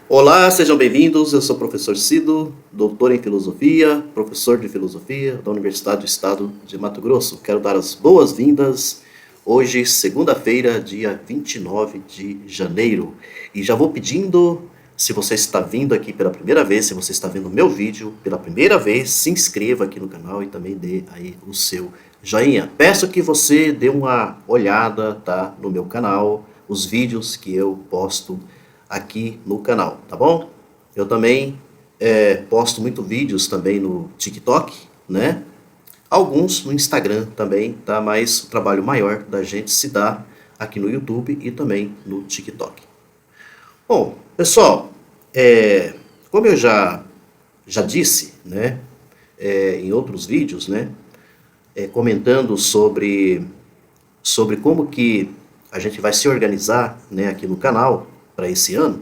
Olá, sejam bem-vindos. Eu sou o professor Cido, doutor em filosofia, professor de filosofia da Universidade do Estado de Mato Grosso. Quero dar as boas-vindas hoje, segunda-feira, dia 29 de janeiro. E já vou pedindo, se você está vindo aqui pela primeira vez, se você está vendo o meu vídeo pela primeira vez, se inscreva aqui no canal e também dê aí o seu joinha. Peço que você dê uma olhada, tá, no meu canal, os vídeos que eu posto aqui no canal, tá bom? Eu também posto muito vídeos também no TikTok, né? Alguns no Instagram também, tá? Mas o trabalho maior da gente se dá aqui no YouTube e também no TikTok. Bom, pessoal, como eu já disse, né? Em outros vídeos, né? Comentando sobre como que a gente vai se organizar, né, aqui no canal para esse ano.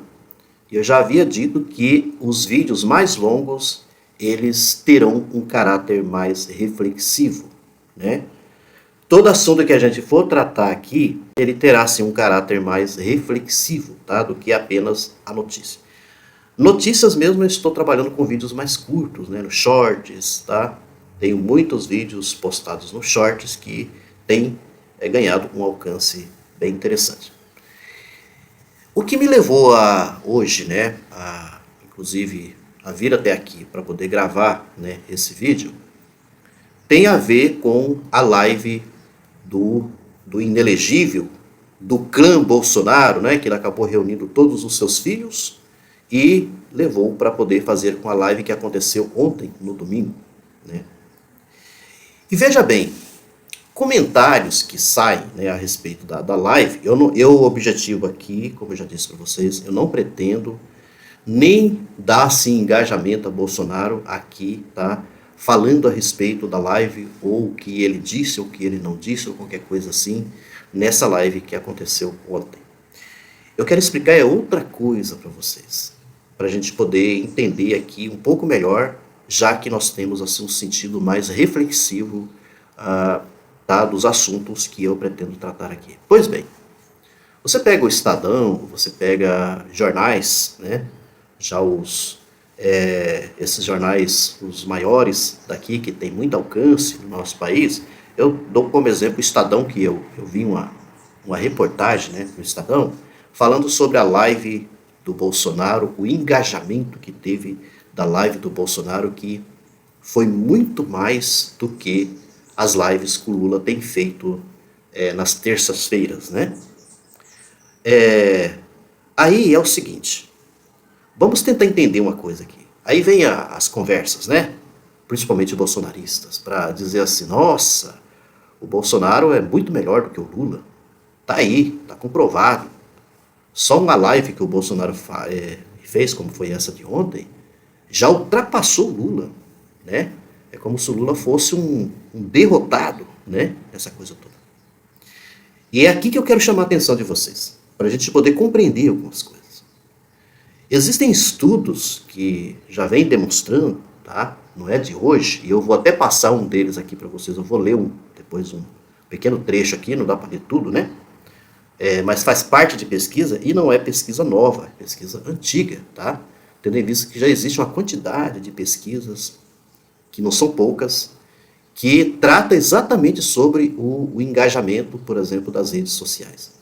Eu já havia dito que os vídeos mais longos, eles terão um caráter mais reflexivo, né? Todo assunto que a gente for tratar aqui, ele terá sim um caráter mais reflexivo, tá? Do que apenas a notícia. Notícias mesmo, eu estou trabalhando com vídeos mais curtos, né? No Shorts, tá? Tenho muitos vídeos postados no Shorts que têm ganhado um alcance bem interessante. O que me levou a hoje, né, inclusive a vir até aqui para poder gravar, né, esse vídeo, tem a ver com a live do inelegível, do clã Bolsonaro, né, que ele acabou reunindo todos os seus filhos e levou para poder fazer com a live que aconteceu ontem, no domingo, né. E veja bem, comentários que saem, né, a respeito da live, o objetivo aqui, como eu já disse para vocês, eu não pretendo nem dar assim, engajamento a Bolsonaro aqui, tá? Falando a respeito da live, ou o que ele disse, ou o que ele não disse, ou qualquer coisa assim, nessa live que aconteceu ontem. Eu quero explicar outra coisa para vocês, para a gente poder entender aqui um pouco melhor, já que nós temos assim, um sentido mais reflexivo tá, dos assuntos que eu pretendo tratar aqui. Pois bem, você pega o Estadão, você pega jornais, né? Já esses jornais, os maiores daqui, que tem muito alcance no nosso país, eu dou como exemplo o Estadão, que eu vi uma reportagem, né, no Estadão, falando sobre a live do Bolsonaro, o engajamento que teve da live do Bolsonaro, que foi muito mais do que as lives que o Lula tem feito nas terças-feiras, né? Aí é o seguinte, vamos tentar entender uma coisa aqui. Aí vem as conversas, né? Principalmente bolsonaristas, para dizer assim, nossa, o Bolsonaro é muito melhor do que o Lula. Tá aí, tá comprovado. Só uma live que o Bolsonaro fez, como foi essa de ontem, já ultrapassou o Lula, né? É como se o Lula fosse um derrotado, né? Essa coisa toda. E é aqui que eu quero chamar a atenção de vocês, para a gente poder compreender algumas coisas. Existem estudos que já vêm demonstrando, tá? Não é de hoje, e eu vou até passar um deles aqui para vocês, eu vou ler depois um pequeno trecho aqui, não dá para ler tudo, né? Mas faz parte de pesquisa e não é pesquisa nova, é pesquisa antiga, tá? Tendo em vista que já existe uma quantidade de pesquisas, que não são poucas, que trata exatamente sobre o engajamento, por exemplo, das redes sociais.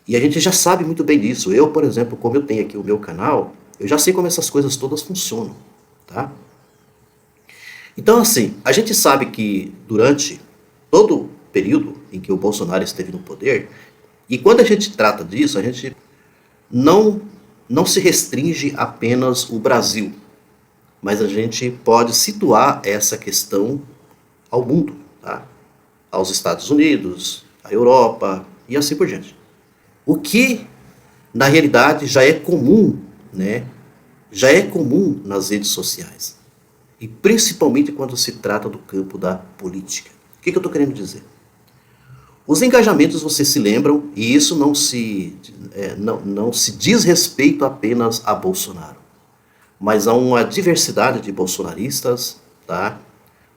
E a gente já sabe muito bem disso. Eu, por exemplo, como eu tenho aqui o meu canal, eu já sei como essas coisas todas funcionam, tá? Então, assim, a gente sabe que durante todo o período em que o Bolsonaro esteve no poder, e quando a gente trata disso, a gente não, não se restringe apenas o Brasil, mas a gente pode situar essa questão ao mundo, tá? Aos Estados Unidos, à Europa e assim por diante. O que, na realidade, já é comum, né? Já é comum nas redes sociais. E principalmente quando se trata do campo da política. O que eu estou querendo dizer? Os engajamentos, vocês se lembram, e isso não se diz respeito apenas a Bolsonaro, mas há uma diversidade de bolsonaristas, tá?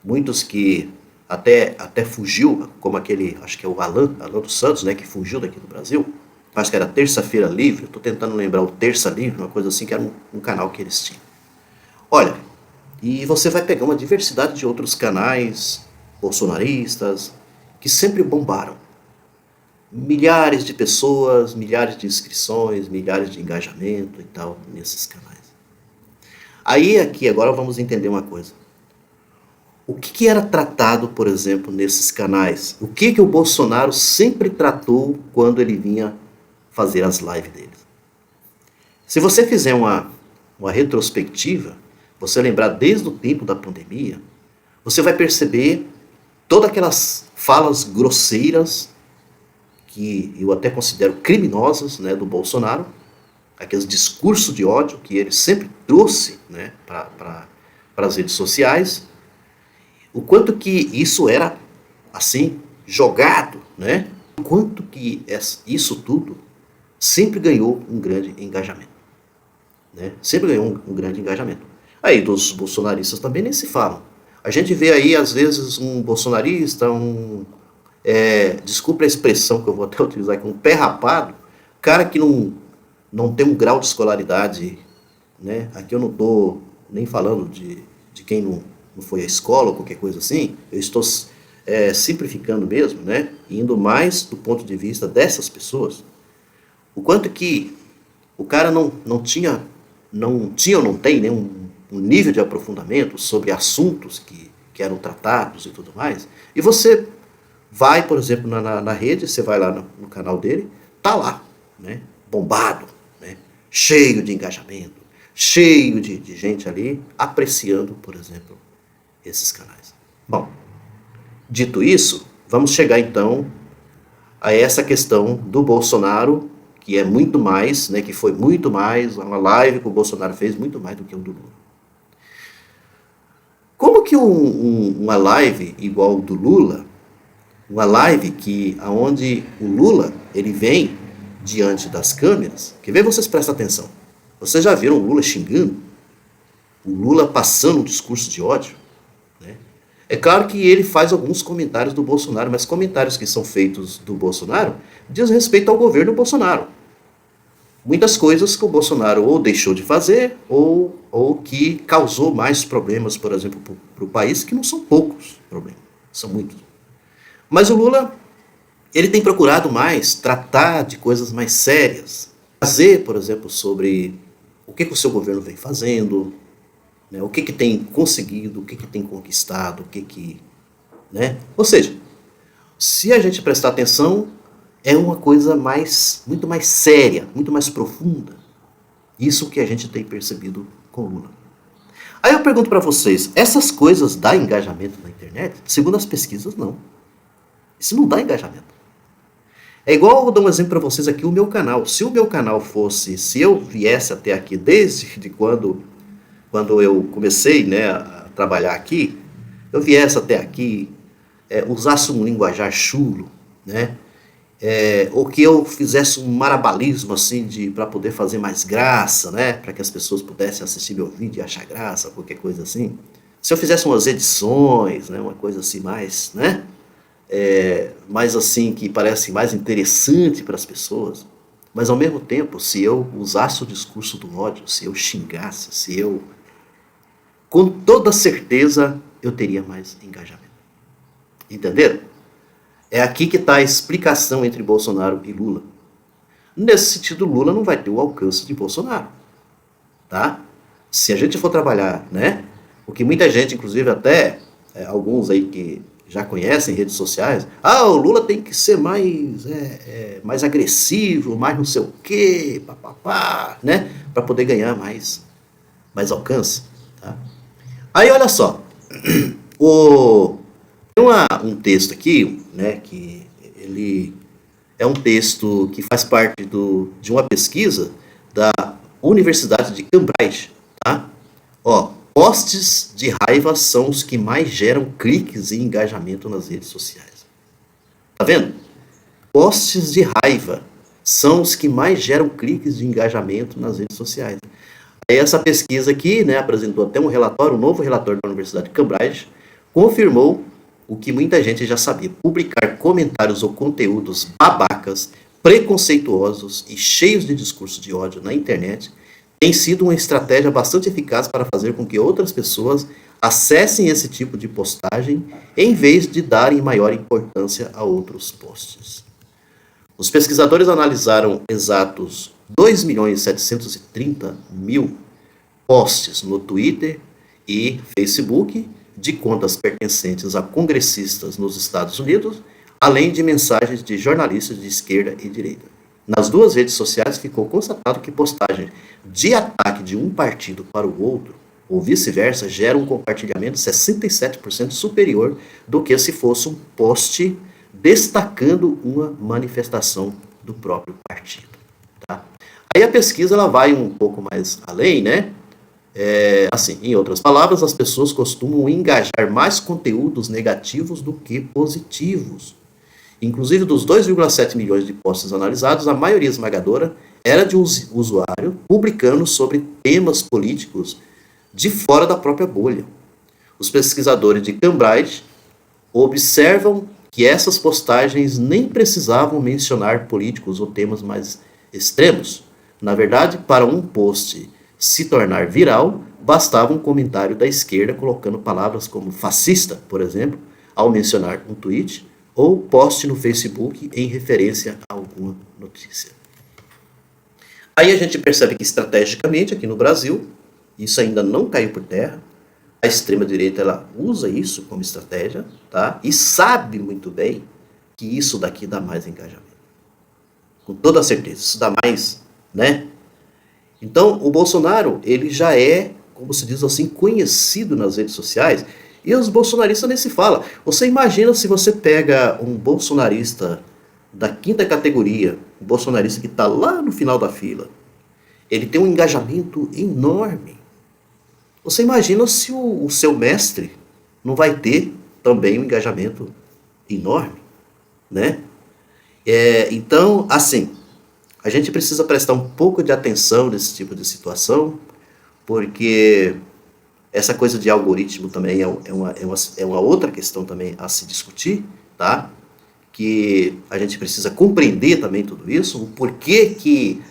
Muitos que até fugiu, como aquele, acho que é o Alan dos Santos, né, que fugiu daqui do Brasil. acho que era Terça-feira Livre, estou tentando lembrar o Terça Livre, uma coisa assim, que era um canal que eles tinham. Olha, e você vai pegar uma diversidade de outros canais bolsonaristas que sempre bombaram. Milhares de pessoas, milhares de inscrições, milhares de engajamento e tal nesses canais. Aí aqui agora vamos entender uma coisa. O que era tratado, por exemplo, nesses canais? O que o Bolsonaro sempre tratou quando ele vinha fazer as lives dele? Se você fizer uma retrospectiva, você lembrar desde o tempo da pandemia, você vai perceber todas aquelas falas grosseiras, que eu até considero criminosas, né, do Bolsonaro, aqueles discursos de ódio que ele sempre trouxe, né, para as redes sociais, o quanto que isso era, assim, jogado, né, o quanto que isso tudo sempre ganhou um grande engajamento, né, sempre ganhou um grande engajamento. Aí dos bolsonaristas também nem se falam. A gente vê aí, às vezes, um bolsonarista, desculpa a expressão que eu vou até utilizar aqui, um pé rapado, cara que não tem um grau de escolaridade, né? Aqui eu não estou nem falando de quem não foi à escola ou qualquer coisa assim, eu estou simplificando mesmo, né? Indo mais do ponto de vista dessas pessoas, o quanto que o cara não tinha ou não tem nenhum um nível de aprofundamento sobre assuntos que eram tratados e tudo mais, e você vai, por exemplo, na rede, você vai lá no canal dele, tá lá, né, bombado, né, cheio de engajamento, cheio de gente ali apreciando, por exemplo, esses canais. Bom, dito isso, vamos chegar então a essa questão do Bolsonaro, que é muito mais, né, que foi muito mais, uma live que o Bolsonaro fez muito mais do que o do Lula. Como que uma live igual do Lula, uma live onde o Lula ele vem diante das câmeras, quer ver, vocês prestem atenção, vocês já viram o Lula xingando? O Lula passando um discurso de ódio? Né? É claro que ele faz alguns comentários do Bolsonaro, mas comentários que são feitos do Bolsonaro diz respeito ao governo Bolsonaro. Muitas coisas que o Bolsonaro ou deixou de fazer ou que causou mais problemas, por exemplo, para o país, que não são poucos problemas, são muitos. Mas o Lula, ele tem procurado mais tratar de coisas mais sérias, fazer, por exemplo, sobre o que o seu governo vem fazendo, né, o que tem conseguido, o que tem conquistado, né? Ou seja, se a gente prestar atenção, é uma coisa muito mais séria, muito mais profunda. Isso que a gente tem percebido com o Lula. Aí eu pergunto para vocês, essas coisas dão engajamento na internet? Segundo as pesquisas, não. Isso não dá engajamento. É igual, eu vou dar um exemplo para vocês aqui, o meu canal. Se o meu canal se eu viesse até aqui desde quando eu comecei, né, a trabalhar aqui, eu viesse até aqui, usasse um linguajar chulo, né, ou que eu fizesse um marabalismo assim para poder fazer mais graça, né, para que as pessoas pudessem assistir meu vídeo e achar graça, qualquer coisa assim. Se eu fizesse umas edições, né, uma coisa assim mais, né, mais assim que parece mais interessante para as pessoas, mas ao mesmo tempo, se eu usasse o discurso do ódio, se eu xingasse, com toda certeza eu teria mais engajamento. Entenderam? É aqui que está a explicação entre Bolsonaro e Lula. Nesse sentido, Lula não vai ter o alcance de Bolsonaro. Tá? Se a gente for trabalhar, né? O que muita gente, inclusive até alguns aí que já conhecem redes sociais, o Lula tem que ser mais agressivo, mais não sei o quê, papapá, né? Para poder ganhar mais alcance. Tá? Aí olha só, tem um texto aqui, né, que ele é um texto que faz parte de uma pesquisa da Universidade de Cambridge, tá? Posts de raiva são os que mais geram cliques e engajamento nas redes sociais. Tá vendo? Posts de raiva são os que mais geram cliques e engajamento nas redes sociais. Aí essa pesquisa aqui, né, apresentou até um novo relatório da Universidade de Cambridge, confirmou o que muita gente já sabia: publicar comentários ou conteúdos babacas preconceituosos e cheios de discurso de ódio na internet tem sido uma estratégia bastante eficaz para fazer com que outras pessoas acessem esse tipo de postagem em vez de darem maior importância a outros posts. Os pesquisadores analisaram exatos 2.730.000 posts no Twitter e Facebook de contas pertencentes a congressistas nos Estados Unidos, além de mensagens de jornalistas de esquerda e direita. Nas duas redes sociais ficou constatado que postagens de ataque de um partido para o outro, ou vice-versa, geram um compartilhamento 67% superior do que se fosse um post destacando uma manifestação do próprio partido. Tá? Aí a pesquisa ela vai um pouco mais além, né? Assim, em outras palavras, as pessoas costumam engajar mais conteúdos negativos do que positivos. Inclusive, dos 2,7 milhões de posts analisados, a maioria esmagadora era de um usuário publicando sobre temas políticos de fora da própria bolha. Os pesquisadores de Cambridge observam que essas postagens nem precisavam mencionar políticos ou temas mais extremos. Na verdade, para um post se tornar viral, bastava um comentário da esquerda colocando palavras como fascista, por exemplo, ao mencionar um tweet, ou poste no Facebook em referência a alguma notícia. Aí a gente percebe que estrategicamente aqui no Brasil, isso ainda não caiu por terra, a extrema-direita ela usa isso como estratégia, tá? E sabe muito bem que isso daqui dá mais engajamento. Com toda certeza, isso dá mais, né? Então, o Bolsonaro, ele já é, como se diz assim, conhecido nas redes sociais. E os bolsonaristas nem se fala. Você imagina se você pega um bolsonarista da quinta categoria, um bolsonarista que está lá no final da fila. Ele tem um engajamento enorme. Você imagina se o seu mestre não vai ter também um engajamento enorme, né? Então, assim, a gente precisa prestar um pouco de atenção nesse tipo de situação, porque essa coisa de algoritmo também é uma outra questão também a se discutir, tá? Que a gente precisa compreender também tudo isso, o porquê que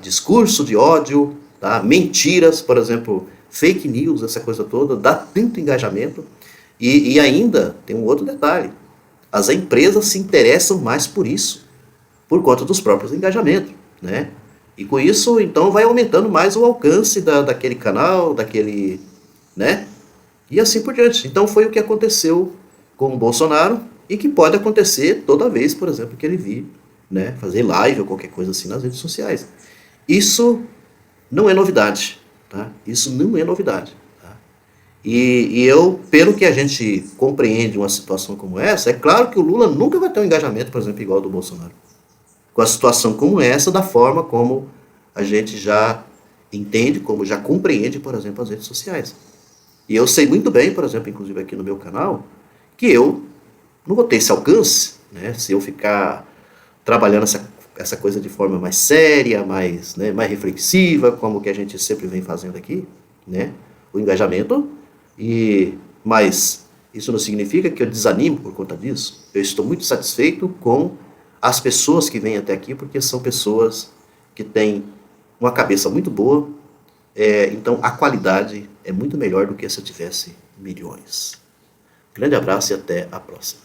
discurso de ódio, tá? Mentiras, por exemplo, fake news, essa coisa toda, dá tanto engajamento. E ainda tem um outro detalhe, as empresas se interessam mais por isso, por conta dos próprios engajamentos, né? E com isso, então, vai aumentando mais o alcance daquele canal, daquele, né? E assim por diante. Então, foi o que aconteceu com o Bolsonaro e que pode acontecer toda vez, por exemplo, que ele vir, né, fazer live ou qualquer coisa assim nas redes sociais. Isso não é novidade, tá? Isso não é novidade. Tá? E eu, pelo que a gente compreende uma situação como essa, é claro que o Lula nunca vai ter um engajamento, por exemplo, igual ao do Bolsonaro. Com a situação como essa, da forma como a gente já entende, como já compreende, por exemplo, as redes sociais. E eu sei muito bem, por exemplo, inclusive aqui no meu canal, que eu não vou ter esse alcance, né, se eu ficar trabalhando essa coisa de forma mais séria, mais, né, mais reflexiva, como que a gente sempre vem fazendo aqui, né, o engajamento. Mas isso não significa que eu desanimo por conta disso. Eu estou muito satisfeito com as pessoas que vêm até aqui, porque são pessoas que têm uma cabeça muito boa, então a qualidade é muito melhor do que se eu tivesse milhões. Grande abraço e até a próxima.